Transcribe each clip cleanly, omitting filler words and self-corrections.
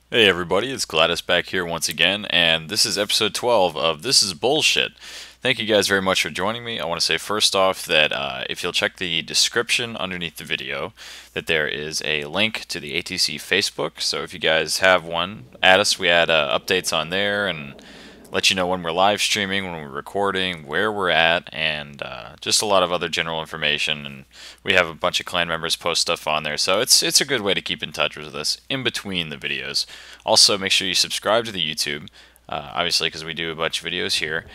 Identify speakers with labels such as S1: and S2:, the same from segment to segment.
S1: Hey everybody, it's Gladys back here once again, and this is episode 12 of This Is Bullshit. Thank you guys very much for joining me. I want to say first off that if you'll check the description underneath the video, that there is a link to the ATC Facebook. So if you guys have one, add us. We add updates on there and let you know when we're live streaming, when we're recording, where we're at, and just a lot of other general information. And we have a bunch of clan members post stuff on there, so it's a good way to keep in touch with us in between the videos. Also, make sure you subscribe to the YouTube, obviously, because we do a bunch of videos here.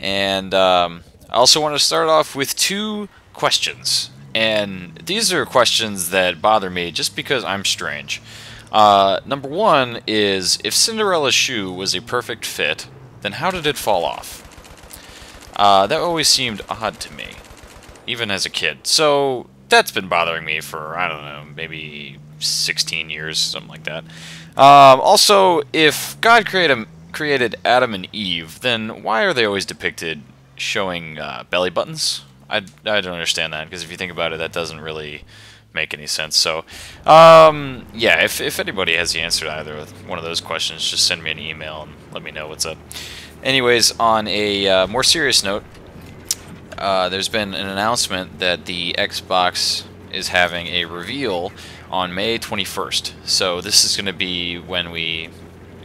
S1: And I also want to start off with two questions. And these are questions that bother me just because I'm strange. Number one is, if Cinderella's shoe was a perfect fit, then how did it fall off? That always seemed odd to me, even as a kid. So that's been bothering me for, I don't know, maybe 16 years, something like that. Also, if God created Adam and Eve, then why are they always depicted showing belly buttons? I don't understand that, because if you think about it, that doesn't really make any sense. So, yeah, if anybody has the answer to either one of those questions, just send me an email and let me know what's up. Anyways, on a more serious note, there's been an announcement that the Xbox is having a reveal on May 21st. So this is going to be when we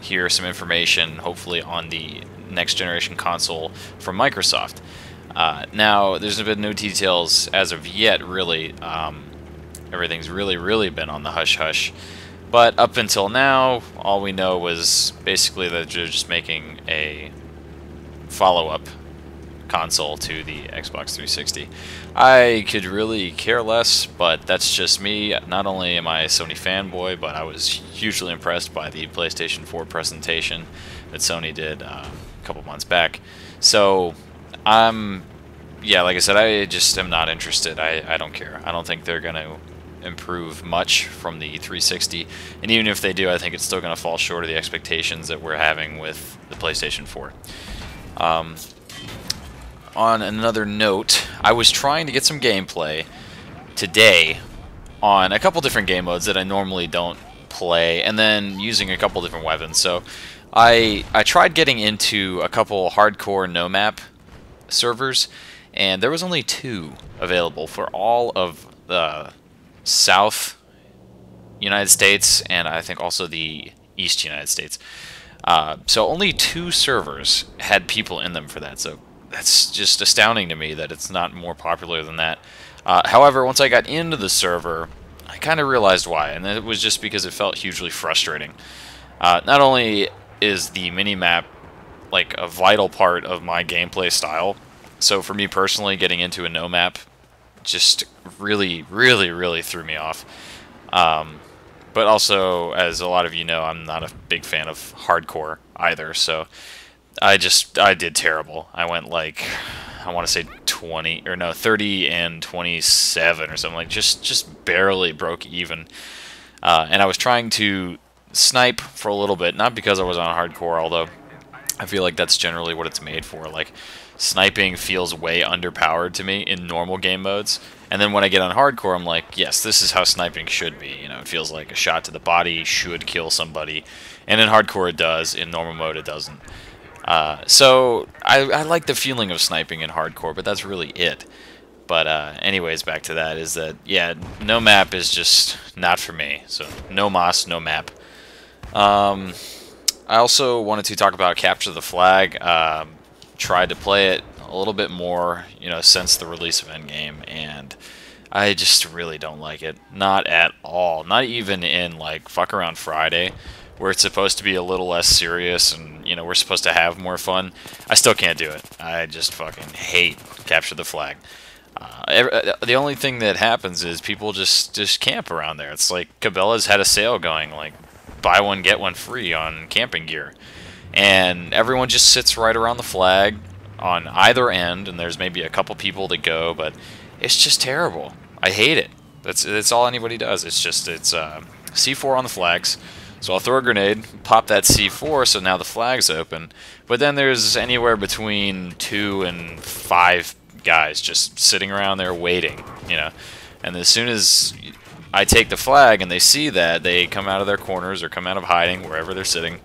S1: hear some information, hopefully, on the next generation console from Microsoft. Now, there's been no details as of yet, really. Everything's really been on the hush-hush. But up until now, all we know was basically that they're just making a follow-up console to the Xbox 360. I could really care less, but that's just me. Not only am I a Sony fanboy, but I was hugely impressed by the PlayStation 4 presentation that Sony did a couple months back. So, yeah, like I said, I just am not interested. I don't care. I don't think they're going to improve much from the 360, and even if they do, I think it's still going to fall short of the expectations that we're having with the PlayStation 4. On another note, I was trying to get some gameplay today on a couple different game modes that I normally don't play, and then using a couple different weapons. So I tried getting into a couple hardcore no map servers, and there was only 2 available for all of the South United States, and I think also the East United States. So only 2 servers had people in them for that. So that's just astounding to me that it's not more popular than that. However, once I got into the server, I kind of realized why, and it was just because it felt hugely frustrating. Not only is the minimap like a vital part of my gameplay style, so for me personally, getting into a no map just really threw me off. But also, as a lot of you know, I'm not a big fan of hardcore either, so I did terrible. I went like, I want to say 20, or no, 30 and 27 or something, like just barely broke even. And I was trying to snipe for a little bit, not because I was on hardcore, although I feel like that's generally what it's made for. Like, sniping feels way underpowered to me in normal game modes. And then when I get on hardcore, I'm like, yes, this is how sniping should be. You know, it feels like a shot to the body should kill somebody. And in hardcore it does, in normal mode it doesn't. So I like the feeling of sniping in hardcore, but that's really it. But anyways, back to that, is that, yeah, no map is just not for me. So no moss, no map. I also wanted to talk about Capture the Flag. Tried to play it a little bit more, you know, since the release of Endgame, and I just really don't like it. Not at all. Not even in, like, Fuck Around Friday, where it's supposed to be a little less serious and, you know, we're supposed to have more fun. I still can't do it. I just fucking hate Capture the Flag. The only thing that happens is people just camp around there. It's like Cabela's had a sale going, like, buy one get one free on camping gear, and everyone just sits right around the flag on either end, and there's maybe a couple people that go, but it's just terrible. I hate it. That's all anybody does. It's C4 on the flags. So I'll throw a grenade, pop that C4, so now the flag's open. But then there's anywhere between 2 and 5 guys just sitting around there waiting, you know. And as soon as I take the flag and they see that, they come out of their corners or come out of hiding, wherever they're sitting,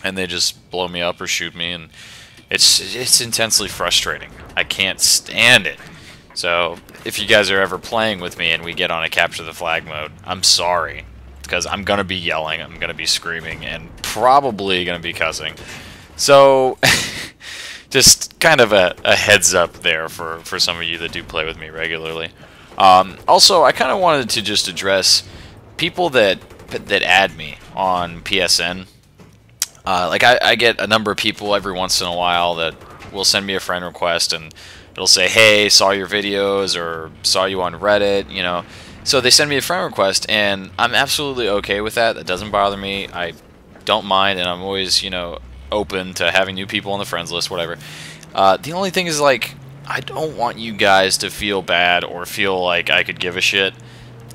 S1: and they just blow me up or shoot me, and it's intensely frustrating. I can't stand it. So if you guys are ever playing with me and we get on a capture the flag mode, I'm sorry, because I'm going to be yelling, I'm going to be screaming, and probably going to be cussing. So just kind of a heads up there for some of you that do play with me regularly. Also, I kind of wanted to just address people that add me on PSN. Like I get a number of people every once in a while that will send me a friend request, and it'll say, hey, saw your videos, or saw you on Reddit, you know. So they send me a friend request, and I'm absolutely okay with that. That doesn't bother me. I don't mind, and I'm always, you know, open to having new people on the friends list, whatever. The only thing is, like, I don't want you guys to feel bad or feel like I could give a shit,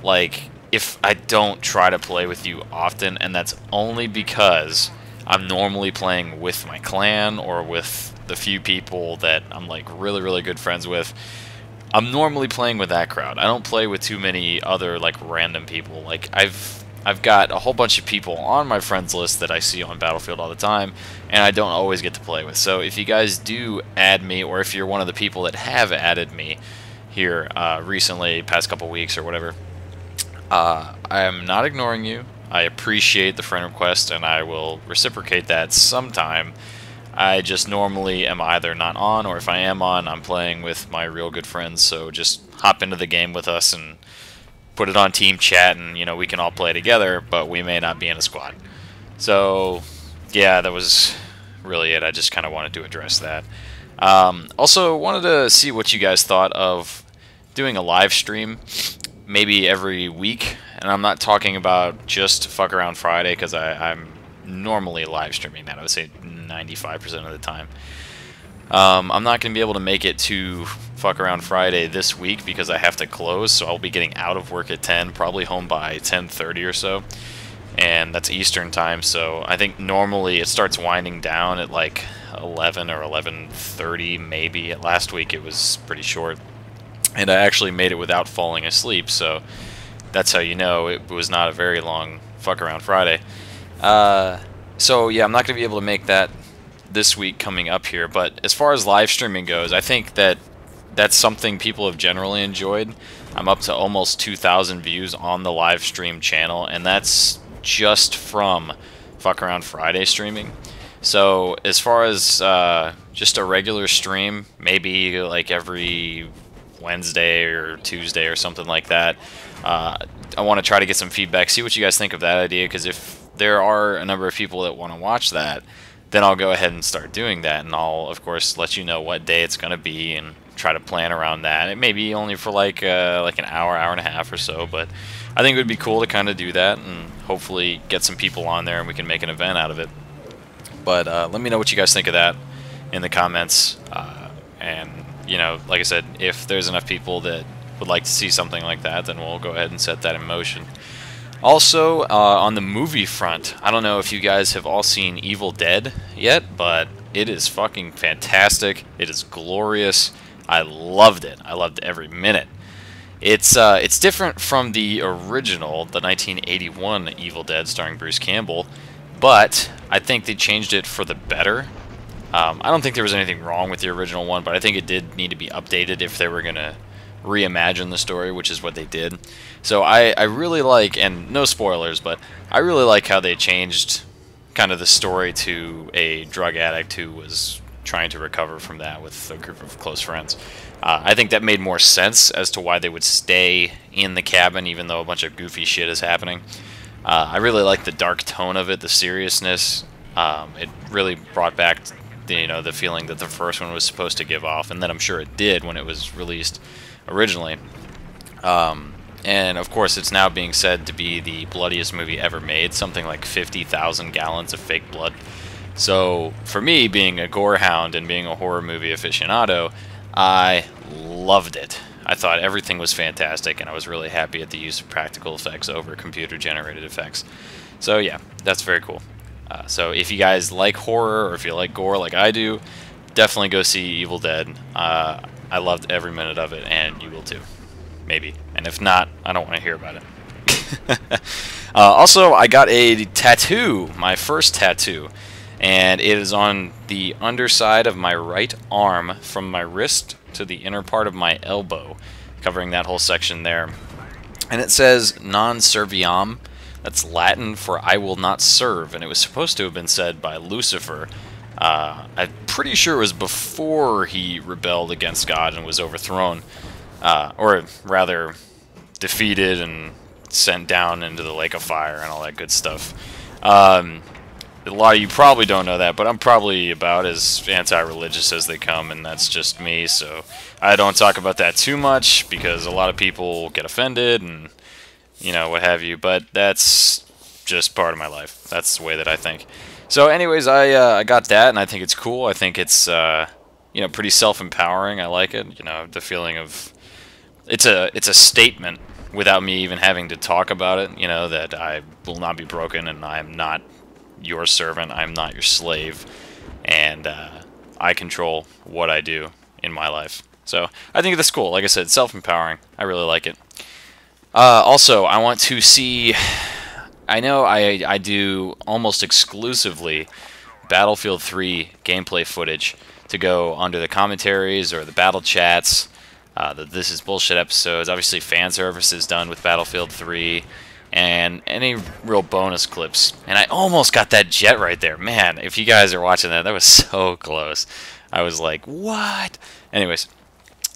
S1: like, if I don't try to play with you often, and that's only because I'm normally playing with my clan or with the few people that I'm, like, really, really good friends with. I'm normally playing with that crowd. I don't play with too many other, like, random people. Like, I've got a whole bunch of people on my friends list that I see on Battlefield all the time, and I don't always get to play with. So if you guys do add me, or if you're one of the people that have added me here recently, past couple weeks or whatever, I am not ignoring you. I appreciate the friend request, and I will reciprocate that sometime. I just normally am either not on, or if I am on, I'm playing with my real good friends, so just hop into the game with us and put it on team chat, and, you know, we can all play together, but we may not be in a squad. So, yeah, that was really it. I just kind of wanted to address that. Also, wanted to see what you guys thought of doing a live stream, maybe every week. And I'm not talking about just Fuck Around Friday, because I'm normally live streaming that. I would say 95% of the time. I'm not going to be able to make it to Fuck Around Friday this week because I have to close, so I'll be getting out of work at 10, probably home by 10:30 or so, and that's Eastern time, so I think normally it starts winding down at like 11 or 11:30 maybe. Last week it was pretty short, and I actually made it without falling asleep, so that's how you know it was not a very long Fuck Around Friday. So yeah, I'm not going to be able to make that this week coming up here, but as far as live streaming goes, I think that that's something people have generally enjoyed. I'm up to almost 2,000 views on the live stream channel, and that's just from Fuck Around Friday streaming. So as far as just a regular stream, maybe like every Wednesday or Tuesday or something like that, I want to try to get some feedback, see what you guys think of that idea, because if there are a number of people that want to watch that, then I'll go ahead and start doing that, and I'll, of course, let you know what day it's going to be and try to plan around that. It may be only for like an hour, hour and a half or so, but I think it would be cool to kind of do that and hopefully get some people on there and we can make an event out of it. But let me know what you guys think of that in the comments, and, you know, like I said, if there's enough people that would like to see something like that, then we'll go ahead and set that in motion. Also, on the movie front, I don't know if you guys have all seen Evil Dead yet, but it is fucking fantastic. It is glorious. I loved it. I loved every minute. It's different from the original, the 1981 Evil Dead starring Bruce Campbell, but I think they changed it for the better. I don't think there was anything wrong with the original one, but I think it did need to be updated if they were going to reimagine the story, which is what they did. So I really like, and no spoilers, but I really like how they changed kind of the story to a drug addict who was trying to recover from that with a group of close friends. I think that made more sense as to why they would stay in the cabin even though a bunch of goofy shit is happening. I really like the dark tone of it, the seriousness. It really brought back the feeling that the first one was supposed to give off, and that I'm sure it did when it was released originally. And of course it's now being said to be the bloodiest movie ever made, something like 50,000 gallons of fake blood. So for me, being a gore hound and being a horror movie aficionado, I loved it. I thought everything was fantastic, and I was really happy at the use of practical effects over computer generated effects. So yeah, that's very cool. So if you guys like horror, or if you like gore like I do, definitely go see Evil Dead. I loved every minute of it, and you will too. Maybe. And if not, I don't want to hear about it. Also, I got a tattoo, my first tattoo, and it is on the underside of my right arm from my wrist to the inner part of my elbow, covering that whole section there. And it says non serviam. That's Latin for I will not serve, and it was supposed to have been said by Lucifer. I'm pretty sure it was before he rebelled against God and was overthrown, or rather defeated and sent down into the lake of fire and all that good stuff. A lot of you probably don't know that, but I'm probably about as anti-religious as they come, and that's just me, so I don't talk about that too much because a lot of people get offended and, you know, what have you, but that's just part of my life. That's the way that I think. So anyways, I got that, and I think it's cool. I think it's, you know, pretty self-empowering. I like it, you know, the feeling of, it's a statement without me even having to talk about it, you know, that I will not be broken and I'm not your servant, I'm not your slave, and I control what I do in my life. So I think that's cool. Like I said, self-empowering. I really like it. Also, I want to see, I know I do almost exclusively Battlefield 3 gameplay footage to go under the commentaries or the battle chats, the This Is Bullshit episodes, obviously fan services done with Battlefield 3, and any real bonus clips. And I almost got that jet right there. Man, if you guys are watching that, that was so close. I was like, what? Anyways,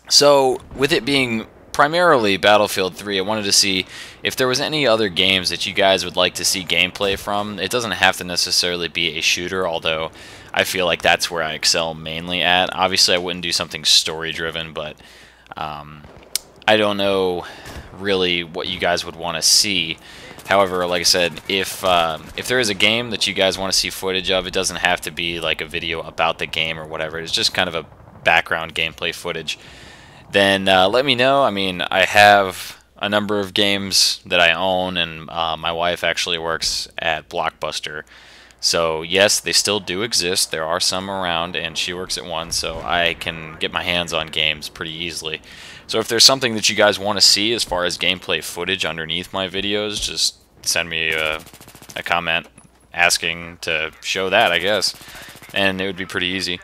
S1: so with it being primarily Battlefield 3, I wanted to see if there was any other games that you guys would like to see gameplay from. It doesn't have to necessarily be a shooter, although I feel like that's where I excel mainly at. Obviously, I wouldn't do something story-driven, but I don't know really what you guys would want to see. However, like I said, if there is a game that you guys want to see footage of, it doesn't have to be like a video about the game or whatever. It's just kind of a background gameplay footage. Then let me know. I mean, I have a number of games that I own, and my wife actually works at Blockbuster. So yes, they still do exist. There are some around, and she works at one, so I can get my hands on games pretty easily. So if there's something that you guys want to see as far as gameplay footage underneath my videos, just send me a comment asking to show that, I guess. And it would be pretty easy.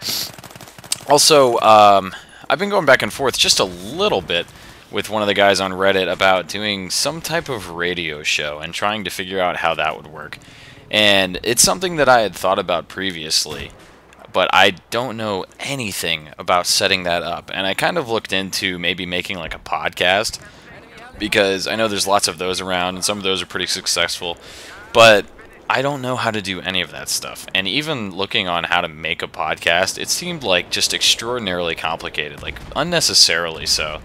S1: Also, I've been going back and forth just a little bit with one of the guys on Reddit about doing some type of radio show and trying to figure out how that would work. And it's something that I had thought about previously, but I don't know anything about setting that up. And I kind of looked into maybe making like a podcast, because I know there's lots of those around, and some of those are pretty successful, but I don't know how to do any of that stuff. And even looking on how to make a podcast, it seemed like just extraordinarily complicated, like unnecessarily so.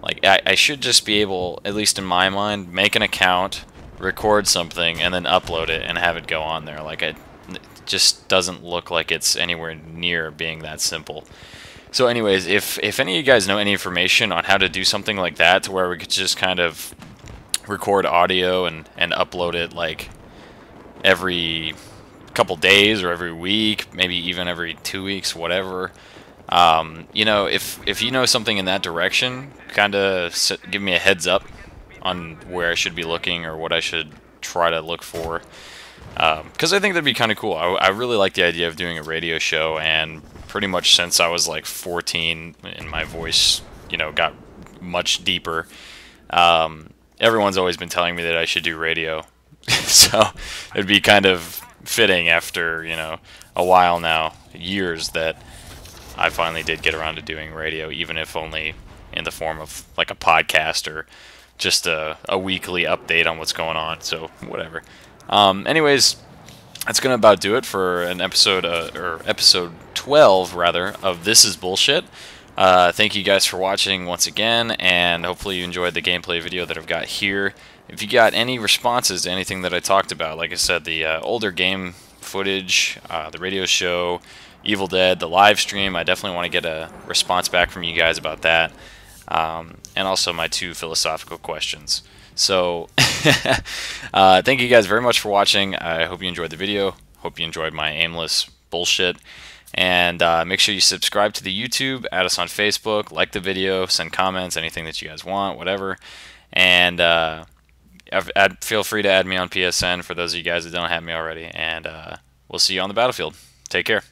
S1: Like, I should just be able, at least in my mind, make an account, record something, and then upload it and have it go on there. Like, it just doesn't look like it's anywhere near being that simple. So anyways, if any of you guys know any information on how to do something like that, to where we could just kind of record audio and upload it like every couple days or every week, maybe even every 2 weeks, whatever. You know, if you know something in that direction, kind of give me a heads up on where I should be looking or what I should try to look for. Because I think that'd be kind of cool. I really like the idea of doing a radio show, and pretty much since I was like 14 and my voice, you know, got much deeper, everyone's always been telling me that I should do radio. So it'd be kind of fitting after, you know, a while now, years, that I finally did get around to doing radio, even if only in the form of like a podcast or just a weekly update on what's going on. So whatever. Anyways, that's gonna about do it for an episode, or episode 12 rather, of This Is Bullshit. Thank you guys for watching once again, and hopefully you enjoyed the gameplay video that I've got here. If you got any responses to anything that I talked about, like I said, the older game footage, the radio show, Evil Dead, the live stream, I definitely want to get a response back from you guys about that, and also my 2 philosophical questions. So, thank you guys very much for watching. I hope you enjoyed the video. Hope you enjoyed my aimless bullshit. And make sure you subscribe to the YouTube, add us on Facebook, like the video, send comments, anything that you guys want, whatever. And Feel free to add me on PSN for those of you guys that don't have me already, and we'll see you on the battlefield. Take care.